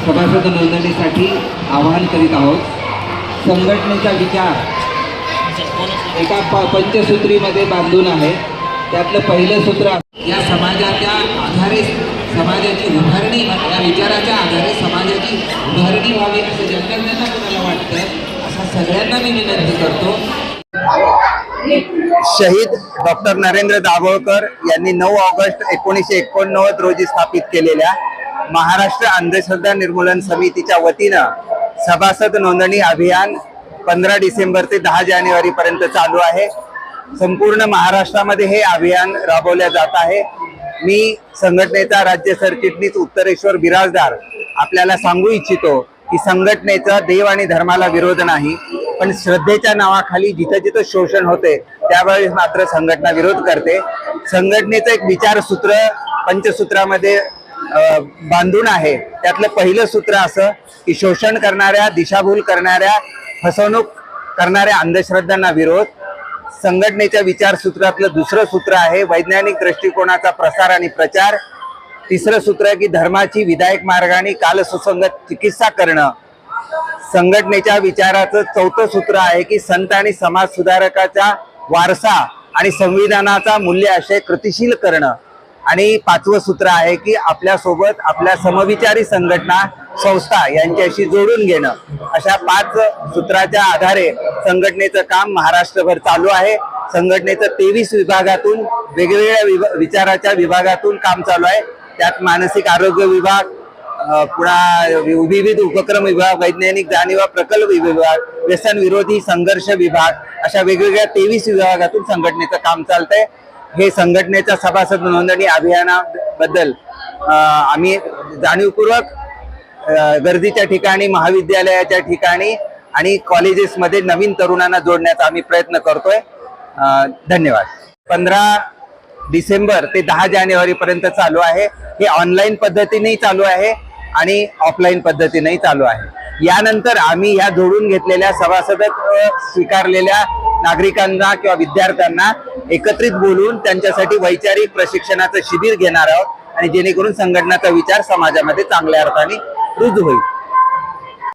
सभासद नोंदणीसाठी आवाहन करीत आहोत। संघटनेचा विचार एका पंचसूत्रीमध्ये बांधून आहे। त्यातलं पहिलं सूत्र, या समाजाच्या आधारे समाजाची उभारणी, या विचाराच्या आधारे समाजाची उभारणी व्हावी असं ज्यांना कोणाला वाटतं असा सगळ्यांना मी विनंती करतो। शहीद डॉक्टर नरेंद्र दाभोळकर यांनी 9 ऑगस्ट 1989 रोजी स्थापित केलेल्या महाराष्ट्र अंधश्रद्धा निर्मूलन समितीच्या वतीनं सभासद नोंदणी अभियान 15 डिसेंबर ते 10 जानेवारी पर्यंत चालू आहे। संपूर्ण महाराष्ट्रामध्ये हे अभियान राबवले जात आहे। मी संघटनेचा राज्य सरचिटणीस उत्तरेश्वर बिराजदार आपल्याला सांगू इच्छितो की संघटनेचा देव आणि धर्माला विरोध नाही, पण श्रद्धेच्या नावाखाली जिथं जिथं शोषण होते त्यावेळेस मात्र संघटना विरोध करते। संघटनेचं एक विचारसूत्र पंचसूत्रामध्ये बांधून आहे। त्यातलं पहिलं सूत्र असं की शोषण करणाऱ्या, दिशाभूल करणाऱ्या, फसवणूक करणाऱ्या अंधश्रद्धांना विरोध। संघटनेच्या विचारसूत्रातलं दुसरं सूत्र आहे वैज्ञानिक दृष्टिकोनाचा प्रसार आणि प्रचार। तिसरं सूत्र आहे की धर्माची विधायक मार्गाने कालसुसंगत चिकित्सा करणं। संघटनेच्या विचाराचं चौथं सूत्र आहे की संत आणि समाज सुधारकाचा वारसा आणि संविधानाचा मूल्य आशय कृतिशील करणं। आणि 5वं सूत्र आहे की आपल्या सोबत आपल्या समविचारी संघटना, संस्था यांच्याशी जोडून घेणं। अशा 5 सूत्राच्या आधारे संघटनेचं काम महाराष्ट्रभर चालू आहे। संघटनेचं 23 विभागातून, वेगवेगळ्या विचाराच्या विभागातून काम चालू आहे। त्यात मानसिक आरोग्य विभाग, पुन्हा विविध उपक्रम विभाग, वैज्ञानिक जाणीवा प्रकल्प विभाग, व्यसन विरोधी संघर्ष विभाग, अशा वेगवेगळ्या 23 विभागातून संघटनेचं काम चालतंय। हे संघटनेच्या सभासद नोंदणी अभियानाबद्दल आम्ही जाणीवपूर्वक गर्दीच्या ठिकाणी, महाविद्यालयाच्या ठिकाणी आणि कॉलेजेसमध्ये नवीन तरुणांना जोडण्याचा आम्ही प्रयत्न करतोय। धन्यवाद। 15 डिसेंबर ते 10 जानेवारी पर्यंत चालू आहे। हे ऑनलाईन पद्धतीनेही चालू आहे आणि ऑफलाईन पद्धतीनेही चालू आहे। यानंतर आम्ही या जोडून घेतलेल्या सभासद स्वीकारलेल्या नागरिकांना किंवा विद्यार्थ्यांना एकत्रित बोलून त्यांच्यासाठी वैचारिक प्रशिक्षणाचं शिबिर घेणार आहोत आणि जेणेकरून संघटनाचा विचार समाजामध्ये चांगल्या अर्थाने रुजू होईल।